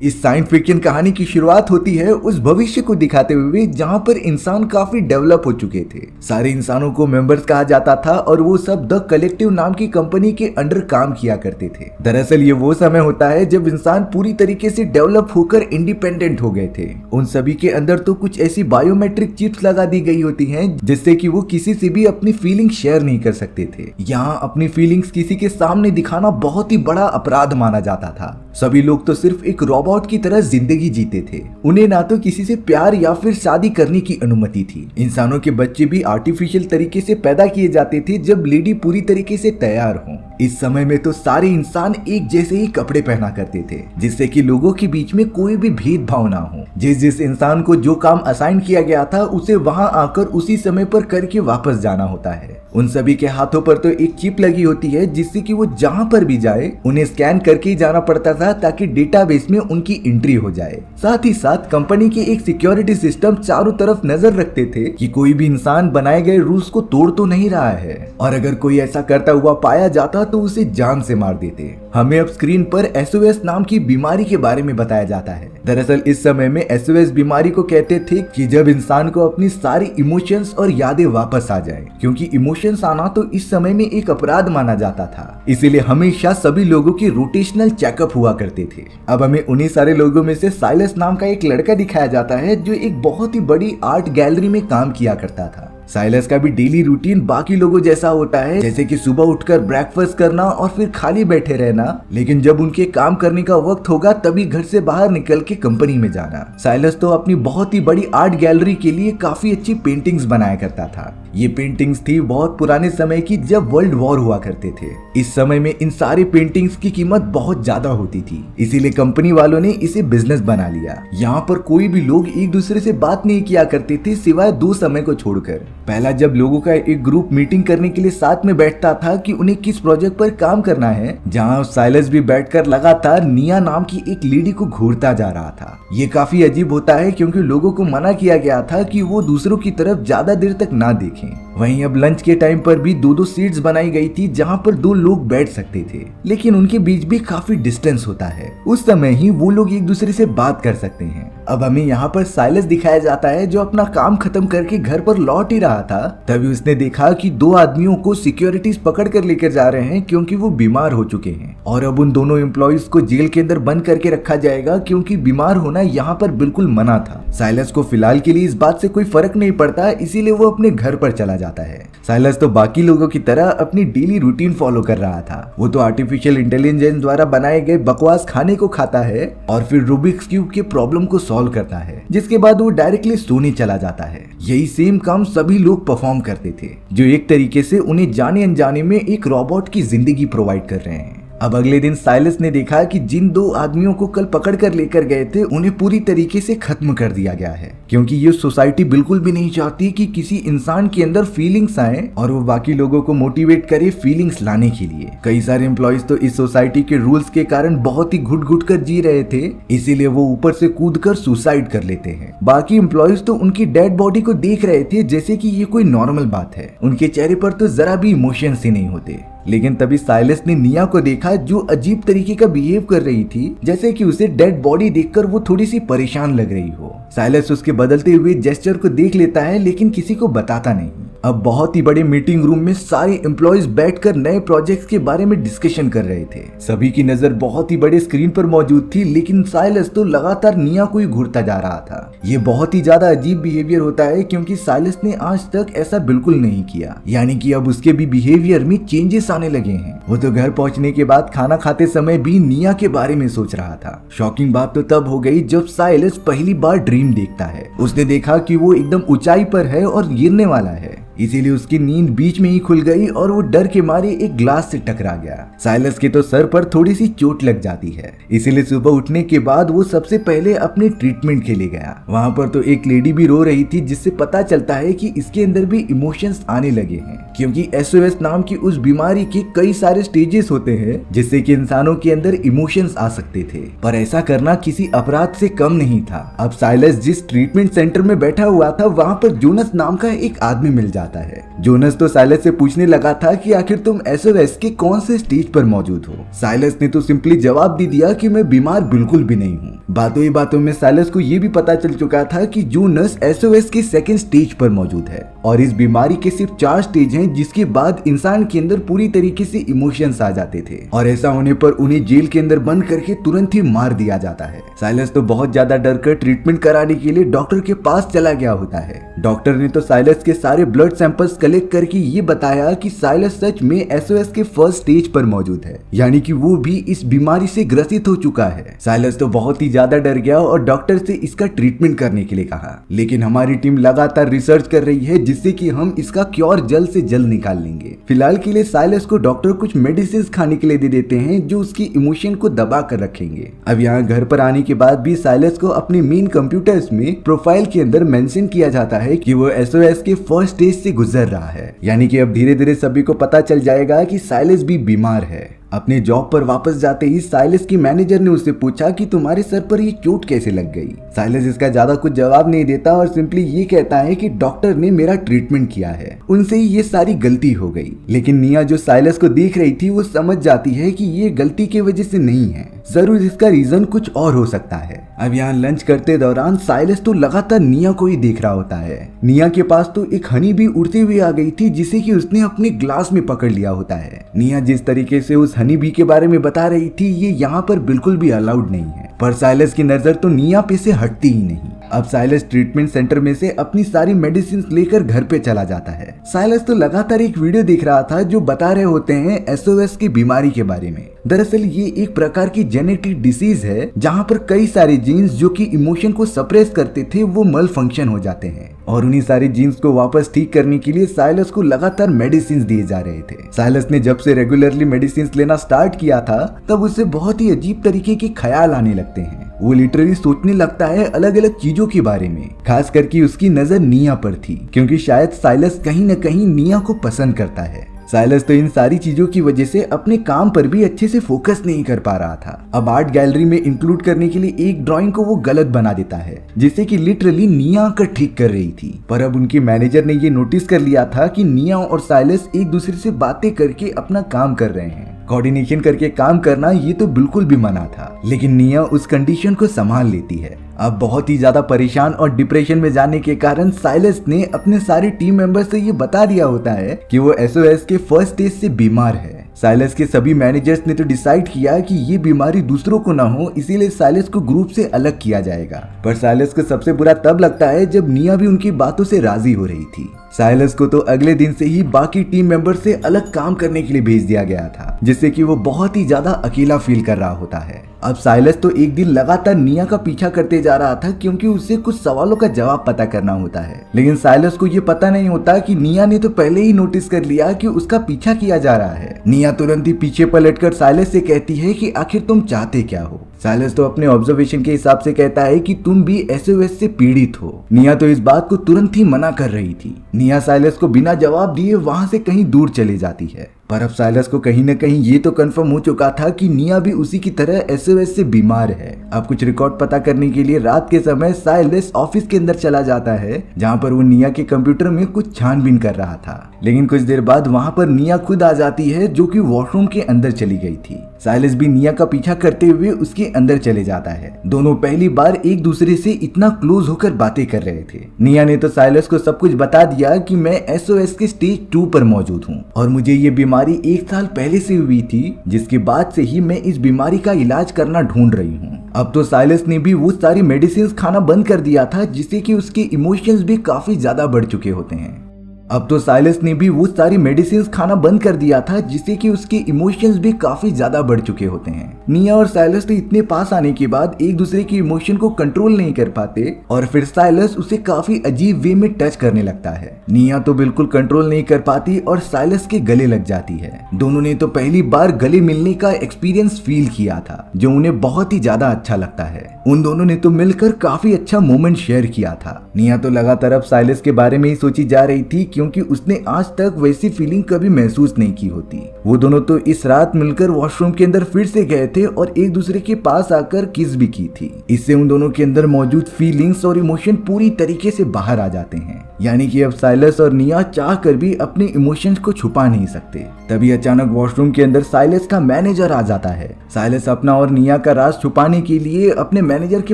इस science fiction कहानी की शुरुआत होती है उस भविष्य को दिखाते हुए जहां पर इंसान काफी डेवलप हो चुके थे। सारे इंसानों को मेंबर्स कहा जाता था और वो सब द कलेक्टिव नाम की कंपनी के अंडर काम किया करते थे। दरअसल ये वो समय होता है जब इंसान पूरी तरीके से डेवलप होकर इंडिपेंडेंट हो गए थे। उन सभी के अंदर तो कुछ ऐसी बायोमेट्रिक चिप्स लगा दी गई होती हैं जिससे कि वो किसी से भी अपनी फीलिंग शेयर नहीं कर सकते थे। यहाँ अपनी फीलिंग्स किसी के सामने दिखाना बहुत ही बड़ा अपराध माना जाता था। सभी लोग तो सिर्फ एक रोबोट की तरह जिंदगी जीते थे। उन्हें ना तो किसी से प्यार या फिर शादी करने की अनुमति थी। इंसानों के बच्चे भी आर्टिफिशियल तरीके से पैदा किए जाते थे जब लेडी पूरी तरीके से तैयार हो। इस समय में तो सारे इंसान एक जैसे ही कपड़े पहना करते थे जिससे कि लोगों के बीच में कोई भी भेदभाव ना हो। जिस इंसान को जो काम असाइन किया गया था उसे वहां आकर उसी समय पर करके वापस जाना होता है। उन सभी के हाथों पर तो एक चिप लगी होती है जिससे कि वो जहां पर भी जाए उन्हें स्कैन करके ही जाना पड़ता था ताकि डेटाबेस में उनकी एंट्री हो जाए। साथ ही साथ कंपनी के एक सिक्योरिटी सिस्टम चारों तरफ नजर रखते थे कि कोई भी इंसान बनाए गए रूल्स को तोड़ तो नहीं रहा है, और अगर कोई ऐसा करता हुआ पाया जाता तो उसे जान से मार देते। हमें अब स्क्रीन पर SOS नाम की बीमारी के बारे में बताया जाता है। दरअसल इस समय में SOS बीमारी को कहते थे कि जब इंसान को अपनी सारी इमोशंस और यादें वापस आ जाए, क्योंकि इमोशंस आना तो इस समय में एक अपराध माना जाता था। इसीलिए हमेशा सभी लोगों की रोटेशनल चेकअप हुआ करते थे। अब हमें उन्हीं सारे लोगों में से साइलस नाम का एक लड़का दिखाया जाता है जो एक बहुत ही बड़ी आर्ट गैलरी में काम किया करता था। साइलस का भी डेली रूटीन बाकी लोगों जैसा होता है, जैसे कि सुबह उठकर ब्रेकफास्ट करना और फिर खाली बैठे रहना, लेकिन जब उनके काम करने का वक्त होगा तभी घर से बाहर निकल के कंपनी में जाना। साइलस तो अपनी बहुत ही बड़ी आर्ट गैलरी के लिए काफी अच्छी पेंटिंग्स बनाया करता था। ये पेंटिंग्स थी बहुत पुराने समय की जब वर्ल्ड वॉर हुआ करते थे। इस समय में इन सारी पेंटिंग्स की कीमत बहुत ज्यादा होती थी, इसीलिए कंपनी वालों ने इसे बिजनेस बना लिया। यहाँ पर कोई भी लोग एक दूसरे से बात नहीं किया करते थे सिवाय 2 समय को छोड़कर। पहला जब लोगों का एक ग्रुप मीटिंग करने के लिए साथ में बैठता था कि उन्हें किस प्रोजेक्ट पर काम करना है, जहाँ साइलस भी बैठकर लगातार निया नाम की एक लेडी को घूरता जा रहा था। ये काफी अजीब होता है क्योंकि लोगों को मना किया गया था कि वो दूसरों की तरफ ज्यादा देर तक ना देखें। वहीं अब लंच के टाइम पर भी 2-2 सीट्स बनाई गई थी जहाँ पर 2 लोग बैठ सकते थे, लेकिन उनके बीच भी काफी डिस्टेंस होता है। उस समय ही वो लोग एक दूसरे से बात कर सकते हैं। अब हमें यहाँ पर साइलस दिखाया जाता है जो अपना काम खत्म करके घर पर लौट ही रहा था। तभी उसने देखा कि 2 आदमियों को सिक्योरिटीज पकड़ कर लेकर जा रहे हैं क्योंकि वो बीमार हो चुके हैं, और अब उन दोनों एम्प्लॉइज को जेल के अंदर बंद करके रखा जाएगा क्योंकि बीमार होना यहाँ पर बिल्कुल मना था। साइलस को फिलहाल के लिए इस बात से कोई फर्क नहीं पड़ता, इसीलिए वो अपने घर पर चला जाता है। साइलस तो बाकी लोगों की तरह अपनी डेली रूटीन फॉलो कर रहा था। वो तो आर्टिफिशियल इंटेलिजेंस द्वारा बनाए गए बकवास खाने को खाता है और फिर रूबिक्स क्यूब के प्रॉब्लम को सॉल्व करता है, जिसके बाद वो डायरेक्टली सोने चला जाता है। यही सेम काम सभी लोग परफॉर्म करते थे, जो एक तरीके से उन्हें जाने अनजाने में एक रोबोट की जिंदगी प्रोवाइड कर रहे हैं। अब अगले दिन साइलस ने देखा कि जिन 2 आदमियों को कल पकड़ कर लेकर गए थे उन्हें पूरी तरीके से खत्म कर दिया गया है, क्योंकि ये सोसाइटी बिल्कुल भी नहीं चाहती कि किसी इंसान के अंदर फीलिंग्स आए और वो बाकी लोगों को मोटिवेट करे फीलिंग्स लाने के लिए। कई सारे एम्प्लॉइज तो इस सोसाइटी के रूल्स के कारण बहुत ही घुट घुट कर जी रहे थे, इसीलिए वो ऊपर से कूद कर सुसाइड कर लेते हैं। बाकी एम्प्लॉइज तो उनकी डेड बॉडी को देख रहे थे जैसे कि ये कोई नॉर्मल बात है। उनके चेहरे पर तो जरा भी इमोशंस ही नहीं होते। लेकिन तभी साइलस ने निया को देखा जो अजीब तरीके का बिहेव कर रही थी, जैसे कि उसे डेड बॉडी देखकर वो थोड़ी सी परेशान लग रही हो। साइलस उसके बदलते हुए जेस्चर को देख लेता है लेकिन किसी को बताता नहीं। अब बहुत ही बड़े मीटिंग रूम में सारे एम्प्लॉइज बैठकर नए प्रोजेक्ट्स के बारे में डिस्कशन कर रहे थे। सभी की नजर बहुत ही बड़े स्क्रीन पर मौजूद थी, लेकिन साइलस तो लगातार निया को ही घूरता जा रहा था। ये बहुत ही ज्यादा अजीब बिहेवियर होता है क्योंकि साइलस ने आज तक ऐसा बिल्कुल नहीं किया, यानी कि अब उसके भी बिहेवियर में चेंजेस आने लगे हैं। वो तो घर पहुंचने के बाद खाना खाते समय भी निया के बारे में सोच रहा था। शॉकिंग बात तो तब हो गई जब साइलस पहली बार ड्रीम देखता है। उसने देखा कि वो एकदम ऊंचाई पर है और गिरने वाला है, इसीलिए उसकी नींद बीच में ही खुल गई और वो डर के मारे एक ग्लास से टकरा गया। साइलस के तो सर पर थोड़ी सी चोट लग जाती है, इसीलिए सुबह उठने के बाद वो सबसे पहले अपने ट्रीटमेंट के लिए गया। वहाँ पर तो एक लेडी भी रो रही थी, जिससे पता चलता है कि इसके अंदर भी इमोशंस आने लगे हैं, क्योंकि SOS नाम की उस बीमारी के कई सारे स्टेजेस होते हैं जिससे कि इंसानों के अंदर इमोशंस आ सकते थे, पर ऐसा करना किसी अपराध से कम नहीं था। अब साइलस जिस ट्रीटमेंट सेंटर में बैठा हुआ था वहाँ पर जोनस नाम का एक आदमी मिल जाता आता है। जोनस तो साइलस से पूछने लगा था कि आखिर तुम एसओएस के कौन से स्टेज पर मौजूद हो। साइलस ने तो सिंपली जवाब दे दिया कि मैं बीमार बिल्कुल भी नहीं हूँ। बातों ही बातों में साइलस को ये भी पता चल चुका था कि जोनस एसओएस के सेकंड स्टेज पर मौजूद है और इस बीमारी के सिर्फ 4 स्टेज हैं, जिसके बाद इंसान के अंदर पूरी तरीके से इमोशंस आ जाते थे और ऐसा होने पर उन्हें जेल के अंदर बंद करके तुरंत ही मार दिया जाता है। साइलस तो बहुत ज्यादा डर कर ट्रीटमेंट कराने के लिए डॉक्टर के पास चला गया होता है। डॉक्टर ने तो साइलस के सारे ब्लड सैंपल्स कलेक्ट करके ये बताया कि साइलस सच में एसओएस के फर्स्ट स्टेज पर मौजूद है, यानी कि वो भी इस बीमारी से ग्रसित हो चुका है। साइलस तो बहुत ही ज्यादा डर गया और डॉक्टर से इसका ट्रीटमेंट करने के लिए कहा, लेकिन हमारी टीम लगातार रिसर्च कर रही है जिससे कि हम इसका क्योर जल्द से जल्द निकाल लेंगे। फिलहाल के लिए साइलस को डॉक्टर कुछ मेडिसिन खाने के लिए दे देते हैं जो उसकी इमोशन को दबा कर रखेंगे। अब यहाँ घर पर आने के बाद भी साइलस को अपने मेन कंप्यूटर्स में प्रोफाइल के अंदर मेंशन किया जाता है कि वो एसओएस के फर्स्ट स्टेज से गुजर रहा है, यानी कि अब धीरे धीरे सभी को पता चल जाएगा कि साइलस भी बीमार है। अपने जॉब पर वापस जाते ही साइलस की मैनेजर ने उससे पूछा कि तुम्हारे सर पर ये चोट कैसे लग गई। साइलस इसका ज्यादा कुछ जवाब नहीं देता और सिंपली ये कहता है कि डॉक्टर ने मेरा ट्रीटमेंट किया है, उनसे ही ये सारी गलती हो गई। लेकिन निया जो साइलस को देख रही थी वो समझ जाती है कि ये गलती की वजह से नहीं है, जरूर इसका रीजन कुछ और हो सकता है। अब यहाँ लंच करते दौरान साइलस तो लगातार निया को ही देख रहा होता है। निया के पास तो एक हनी भी उड़ती हुई आ गई थी जिसे कि उसने अपने ग्लास में पकड़ लिया होता है। निया जिस तरीके से उस हनी बी के बारे में बता रही थी ये यहाँ पर बिल्कुल भी अलाउड नहीं है, पर साइलस की नजर तो निया पे से हटती ही नहीं। अब साइलस ट्रीटमेंट सेंटर में से अपनी सारी मेडिसिन लेकर घर पे चला जाता है। साइलस तो लगातार एक वीडियो देख रहा था जो बता रहे होते हैं एसओएस की बीमारी के बारे में। दरअसल ये एक प्रकार की जेनेटिक डिसीज है जहाँ पर कई सारे जीन्स जो कि इमोशन को सप्रेस करते थे वो मल फंक्शन हो जाते हैं और उन्हीं सारे जीन्स को वापस ठीक करने के लिए साइलस को लगातार मेडिसिन दिए जा रहे थे। साइलस ने जब से रेगुलरली मेडिसिन लेना स्टार्ट किया था तब उसे बहुत ही अजीब तरीके के ख्याल आने लगते हैं। वो लिटरली सोचने लगता है अलग अलग चीजों के बारे में, खास करके उसकी नजर निया पर थी क्योंकि शायद साइलस कहीं न कहीं निया को पसंद करता है। साइलस तो इन सारी चीजों की वजह से अपने काम पर भी अच्छे से फोकस नहीं कर पा रहा था। अब आर्ट गैलरी में इंक्लूड करने के लिए एक ड्राइंग को वो गलत बना देता है जिसे कि लिटरली निया आकर ठीक कर रही थी, पर अब उनकी मैनेजर ने ये नोटिस कर लिया था कि निया और साइलस एक दूसरे से बातें करके अपना काम कर रहे हैं। कोऑर्डिनेशन करके काम करना ये तो बिल्कुल भी मना था, लेकिन निया उस कंडीशन को संभाल लेती है। अब बहुत ही ज्यादा परेशान और डिप्रेशन में जाने के कारण साइलस ने अपने सारे टीम मेंबर्स से ये बता दिया होता है कि वो एसओएस के फर्स्ट स्टेज से बीमार है। साइलस के सभी मैनेजर्स ने तो डिसाइड किया कि ये बीमारी दूसरों को ना हो, इसीलिए साइलस को ग्रुप से अलग किया जाएगा। पर साइलस को सबसे बुरा तब लगता है जब निया भी उनकी बातों से राजी हो रही थी। साइलस को तो अगले दिन से ही बाकी टीम मेंबर से अलग काम करने के लिए भेज दिया गया था, जिससे कि वो बहुत ही ज्यादा अकेला फील कर रहा होता है। अब साइलस तो एक दिन लगातार निया का पीछा करते जा रहा था क्योंकि उसे कुछ सवालों का जवाब पता करना होता है, लेकिन साइलस को ये पता नहीं होता कि निया ने तो पहले ही नोटिस कर लिया कि उसका पीछा किया जा रहा है। निया तुरंत ही पीछे पलटकर साइलस से कहती है कि आखिर तुम चाहते क्या हो। साइलस तो अपने ऑब्जर्वेशन के हिसाब से कहता है कि तुम भी एसओएस से पीड़ित हो। निया तो इस बात को तुरंत ही मना कर रही थी। निया साइलस को बिना जवाब दिए वहां से कहीं दूर चली जाती है, पर अब साइलस को कहीं न कहीं ये तो कंफर्म हो चुका था कि निया भी उसी की तरह एसओएस से बीमार है। अब कुछ रिकॉर्ड पता करने के लिए रात के समय साइलस ऑफिस के अंदर चला जाता है, जहाँ पर वो निया के कंप्यूटर में कुछ छानबीन कर रहा था। लेकिन कुछ देर बाद वहाँ पर निया खुद आ जाती है जो कि वॉशरूम के अंदर चली गई थी। साइलस भी निया का पीछा करते हुए उसके अंदर चले जाता है। दोनों पहली बार एक दूसरे से इतना क्लोज होकर बातें कर रहे थे। निया ने तो साइलस को सब कुछ बता दिया कि मैं एसओएस के स्टेज 2 पर मौजूद हूँ और मुझे ये बीमारी 1 साल पहले से हुई थी, जिसके बाद से ही मैं इस बीमारी का इलाज करना ढूंढ रही हूँ। अब तो साइलस ने भी वो सारी मेडिसिन खाना बंद कर दिया था जिससे कि उसके इमोशंस भी काफी ज्यादा बढ़ चुके होते हैं। अब तो साइलस ने भी वो सारी मेडिसिन खाना बंद कर दिया था जिससे कि उसके इमोशंस भी काफी ज्यादा बढ़ चुके होते हैं। निया और साइलस तो इतने पास आने के बाद एक दूसरे के इमोशन को कंट्रोल नहीं कर पाते और फिर साइलस उसे काफी अजीब वे में टच करने लगता है। निया तो बिल्कुल कंट्रोल नहीं कर पाती और साइलस के गले लग जाती है। दोनों ने तो पहली बार गले मिलने का एक्सपीरियंस फील किया था जो उन्हें बहुत ही ज्यादा अच्छा लगता है। उन दोनों ने तो मिलकर काफी अच्छा मोमेंट शेयर किया था। निया तो लगातार अब साइलस के बारे में ही सोची जा रही थी क्योंकि उसने आज तक वैसी फीलिंग कभी महसूस नहीं की होती। वो दोनों तो इस रात मिलकर वॉशरूम के अंदर फिर से गए थे और एक दूसरे के पास आकर किस भी की थी। इससे उन दोनों के अंदर मौजूद फीलिंग्स और इमोशन पूरी तरीके से बाहर आ जाते हैं। यानी कि अब साइलस और निया चाह कर भी अपने इमोशंस को छुपा नहीं सकते। तभी अचानक वॉशरूम के अंदर साइलस का मैनेजर आ जाता है। साइलस अपना और निया का राज छुपाने के लिए अपने मैनेजर के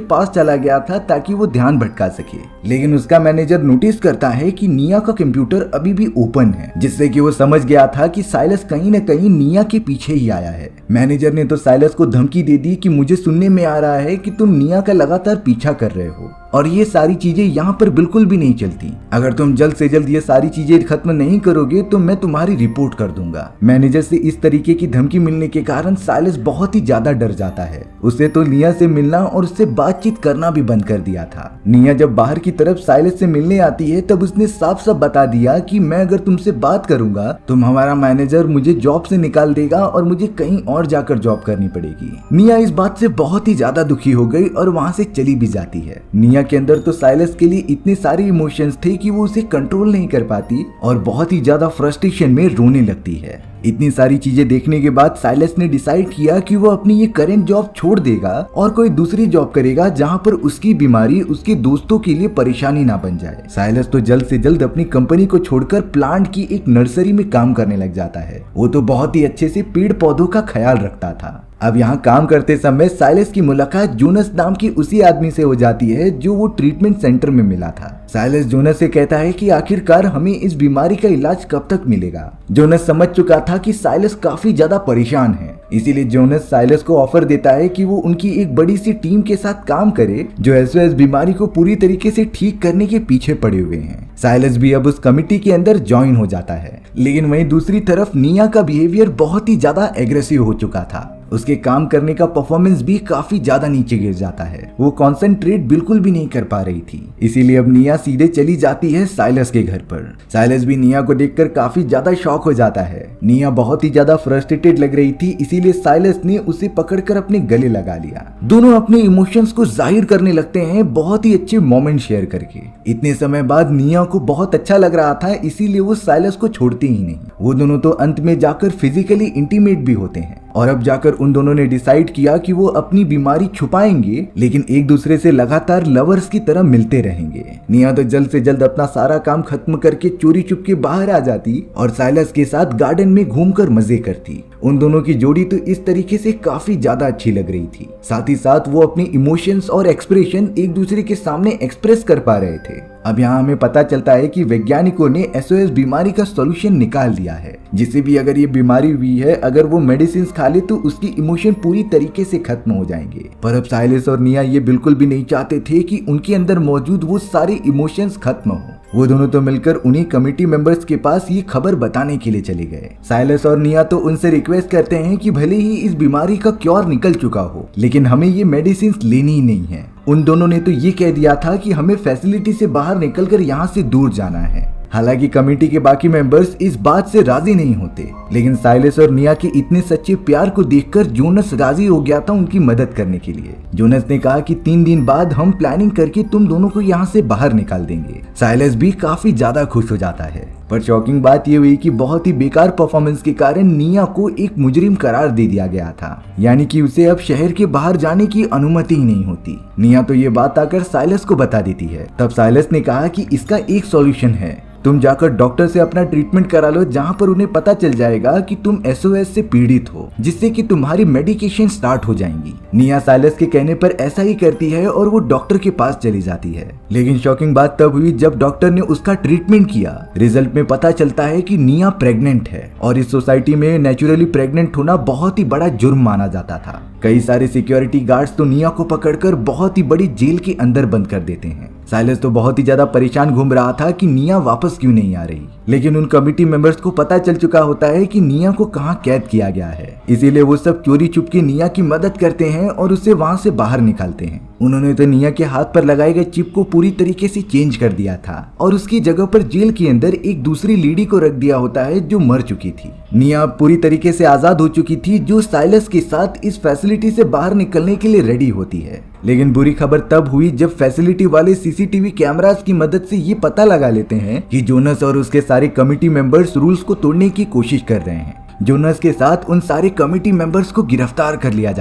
पास चला गया था ताकि वो ध्यान भटका सके, लेकिन उसका मैनेजर नोटिस करता है कि निया का कंप्यूटर अभी भी ओपन है, जिससे कि वो समझ गया था कि साइलस कहीं न कहीं निया के पीछे ही आया है। मैनेजर ने तो साइलस को धमकी दे दी कि मुझे सुनने में आ रहा है कि तुम निया का लगातार पीछा कर रहे हो और ये सारी चीजें यहाँ पर बिल्कुल भी नहीं चलती। अगर तुम जल्द से जल्द ये सारी चीजें खत्म नहीं करोगे तो मैं तुम्हारी रिपोर्ट कर दूंगा। मैनेजर से इस तरीके की धमकी मिलने के कारण साइलस बहुत ही ज्यादा डर जाता है। उसे तो निया से मिलना और उससे बातचीत करना भी बंद कर दिया था। निया जब बाहर की तरफ साइलस से मिलने आती है तब उसने साफ साफ बता दिया कि मैं अगर तुमसे बात करूंगा तो हमारा मैनेजर मुझे जॉब से निकाल देगा और मुझे कहीं और जाकर जॉब करनी पड़ेगी। निया इस बात से बहुत ही ज्यादा दुखी हो गई और वहाँ से चली भी जाती है। निया के अंदर तो साइलस के लिए इतने सारे इमोशंस थे कि वो उसे कंट्रोल नहीं कर पाती और बहुत ही ज्यादा फ्रस्ट्रेशन में रोने लगती है। इतनी सारी चीजें देखने के बाद साइलस ने डिसाइड किया कि वो अपनी ये करंट जॉब छोड़ देगा और कोई दूसरी जॉब करेगा जहां पर उसकी बीमारी उसके दोस्तों के लिए परेशानी ना बन जाए। साइलस तो जल्द से जल्द अपनी कंपनी को छोड़कर प्लांट की एक नर्सरी में काम करने लग जाता है। वो तो बहुत ही अच्छे से पेड़ पौधों का ख्याल रखता था। अब यहाँ काम करते समय साइलस की मुलाकात जोनस नाम की उसी आदमी से हो जाती है जो वो ट्रीटमेंट सेंटर में मिला था। साइलस जोनस से कहता है कि आखिरकार हमें इस बीमारी का इलाज कब तक मिलेगा। जोनस समझ चुका था कि साइलस काफी ज्यादा परेशान है, इसीलिए जोनस साइलस को ऑफर देता है कि वो उनकी एक बड़ी सी टीम के साथ काम करे जो एसओएस बीमारी को पूरी तरीके से ठीक करने के पीछे पड़े हुए हैं। साइलस भी अब उस कमिटी के अंदर ज्वाइन हो जाता है, लेकिन वहीं दूसरी तरफ निया का बिहेवियर बहुत ही ज्यादा एग्रेसिव हो चुका था। उसके काम करने का परफॉर्मेंस भी काफी ज्यादा नीचे गिर जाता है। वो कंसंट्रेट बिल्कुल भी नहीं कर पा रही थी, इसीलिए अब निया सीधे चली जाती है साइलस के घर पर। साइलस भी निया को देखकर काफी ज्यादा शॉक हो जाता है। निया बहुत ही ज्यादा फ्रस्ट्रेटेड लग रही थी, इसीलिए साइलस ने उसे पकड़कर अपने गले लगा लिया। दोनों अपने इमोशंस को जाहिर करने लगते हैं, बहुत ही अच्छे मोमेंट शेयर करके। इतने समय बाद निया को बहुत अच्छा लग रहा था, इसीलिए वो साइलस को छोड़ती ही नहीं। वो दोनों तो अंत में जाकर फिजिकली इंटीमेट भी होते हैं और अब जाकर उन दोनों ने डिसाइड किया कि वो अपनी बीमारी छुपाएंगे लेकिन एक दूसरे से लगातार लवर्स की तरह मिलते रहेंगे। निया तो जल्द से जल्द अपना सारा काम खत्म करके चोरी चुपके बाहर आ जाती और साइलस के साथ गार्डन में घूमकर मजे करती। उन दोनों की जोड़ी तो इस तरीके से काफी ज्यादा अच्छी लग रही थी। साथ ही साथ वो अपनी इमोशंस और एक्सप्रेशन एक दूसरे के सामने एक्सप्रेस कर पा रहे थे। अब यहाँ हमें पता चलता है कि वैज्ञानिकों ने एसओएस बीमारी का सॉल्यूशन निकाल दिया है, जिसे भी अगर ये बीमारी हुई है अगर वो मेडिसिन खा ले तो उसकी इमोशन पूरी तरीके से खत्म हो जाएंगे। पर अब साइलस और निया ये बिल्कुल भी नहीं चाहते थे कि उनके अंदर मौजूद वो सारे इमोशंस खत्म हो। वो दोनों तो मिलकर उन्हीं कमिटी मेंबर्स के पास ये खबर बताने के लिए चले गए। साइलस और निया तो उनसे रिक्वेस्ट करते हैं कि भले ही इस बीमारी का क्योर निकल चुका हो लेकिन हमें ये मेडिसिन लेनी ही नहीं है। उन दोनों ने तो ये कह दिया था कि हमें फैसिलिटी से बाहर निकलकर यहाँ से दूर जाना है। हालांकि कमेटी के बाकी मेंबर्स इस बात से राजी नहीं होते, लेकिन साइलस और निया के इतने सच्चे प्यार को देखकर जोनस राजी हो गया था उनकी मदद करने के लिए। जोनस ने कहा कि 3 दिन बाद हम प्लानिंग करके तुम दोनों को यहाँ से बाहर निकाल देंगे। साइलस भी काफी ज्यादा खुश हो जाता है, पर शॉकिंग बात ये हुई कि बहुत ही बेकार परफॉर्मेंस के कारण निया को एक मुजरिम करार दे दिया गया था, यानी कि उसे अब शहर के बाहर जाने की अनुमति ही नहीं होती। निया तो ये बात आकर साइलस को बता देती है। तब साइलस ने कहा कि इसका एक सॉल्यूशन है, तुम जाकर डॉक्टर से अपना ट्रीटमेंट करा लो जहां पर उन्हें पता चल जाएगा कि तुम एसओएस से पीड़ित हो, जिससे कि तुम्हारी मेडिकेशन स्टार्ट हो जाएंगी। निया साइलस के कहने पर ऐसा ही करती है और वो डॉक्टर के पास चली जाती है। लेकिन शॉकिंग बात तब हुई जब डॉक्टर ने उसका ट्रीटमेंट किया। रिजल्ट में पता चलता है कि निया प्रेग्नेंट है और इस सोसाइटी में नेचुरली प्रेग्नेंट होना बहुत ही बड़ा जुर्म माना जाता था। कई सारे सिक्योरिटी गार्ड्स तो निया को पकड़कर बहुत ही बड़ी जेल के अंदर बंद कर देते हैं। साइलस तो बहुत ही ज्यादा परेशान घूम रहा था कि निया वापस क्यों नहीं आ रही, लेकिन उन कमिटी मेंबर्स को पता चल चुका होता है कि निया को कहां कैद किया गया है। इसीलिए वो सब चोरी छुपके निया की मदद करते हैं और उसे वहां से बाहर निकालते हैं। उन्होंने तो निया के हाथ पर लगाए गए चिप को पूरी तरीके से चेंज कर दिया था और उसकी जगह पर जेल के अंदर एक दूसरी लेडी को रख दिया होता है जो मर चुकी थी। निया पूरी तरीके से आजाद हो चुकी थी, जो साइलस के साथ इस फैसिलिटी से बाहर निकलने के लिए रेडी होती है। लेकिन बुरी खबर तब हुई जब फैसिलिटी वाले सीसीटीवी कैमरास की मदद से ये पता लगा लेते हैं कि जोनस और उसके सारे कमिटी मेंबर्स रूल्स को तोड़ने की कोशिश कर रहे हैं। जोनस के साथ उन सारे कमिटी मेंबर्स को गिरफ्तार कर लिया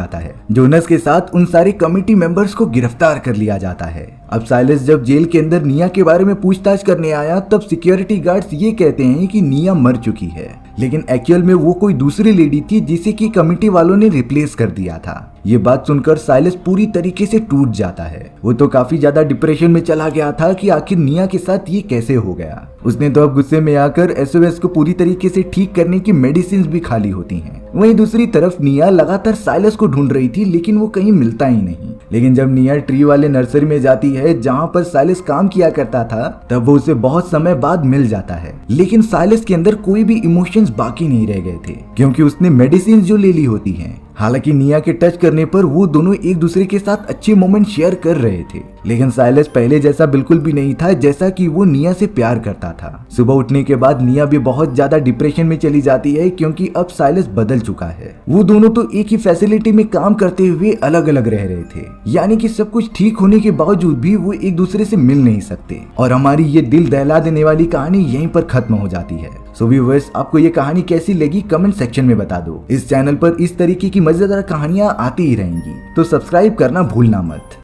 जाता है। अब साइलस जब जेल के अंदर निया के बारे में पूछताछ करने आया तब सिक्योरिटी गार्ड्स ये कहते हैं कि निया मर चुकी है, लेकिन एक्चुअल में वो कोई दूसरी लेडी थी जिसे कि कमिटी वालों ने रिप्लेस कर दिया था। ये बात सुनकर साइलस पूरी तरीके से टूट जाता है। वो तो काफी ज्यादा डिप्रेशन में चला गया था कि आखिर निया के साथ ये कैसे हो गया। उसने तो अब गुस्से में आकर एसओएस को पूरी तरीके से ठीक करने की मेडिसिन भी खाली होती हैं। वहीं दूसरी तरफ निया लगातार साइलस को ढूंढ रही थी, लेकिन वो कहीं मिलता ही नहीं। लेकिन जब निया ट्री वाले नर्सरी में जाती है जहाँ पर साइलस काम किया करता था, तब वो उसे बहुत समय बाद मिल जाता है। लेकिन साइलस के अंदर कोई भी इमोशंस बाकी नहीं रह गए थे, क्योंकि उसने मेडिसिन जो ले ली होती हैं। हालांकि निया के टच करने पर वो दोनों एक दूसरे के साथ अच्छे मोमेंट शेयर कर रहे थे, लेकिन साइलस पहले जैसा बिल्कुल भी नहीं था जैसा कि वो निया से प्यार करता था। सुबह उठने के बाद निया भी बहुत ज्यादा डिप्रेशन में चली जाती है, क्योंकि अब साइलस बदल चुका है। वो दोनों तो एक ही फैसिलिटी में काम करते हुए अलग अलग रह रहे थे, यानी कि सब कुछ ठीक होने के बावजूद भी वो एक दूसरे से मिल नहीं सकते। और हमारी ये दिल दहला देने वाली कहानी यहीं पर खत्म हो जाती है। सो व्यूअर्स, आपको ये कहानी कैसी लगी कमेंट सेक्शन में बता दो। इस चैनल पर इस तरीके की मजेदार कहानियां आती ही रहेंगी, तो सब्सक्राइब करना भूलना मत।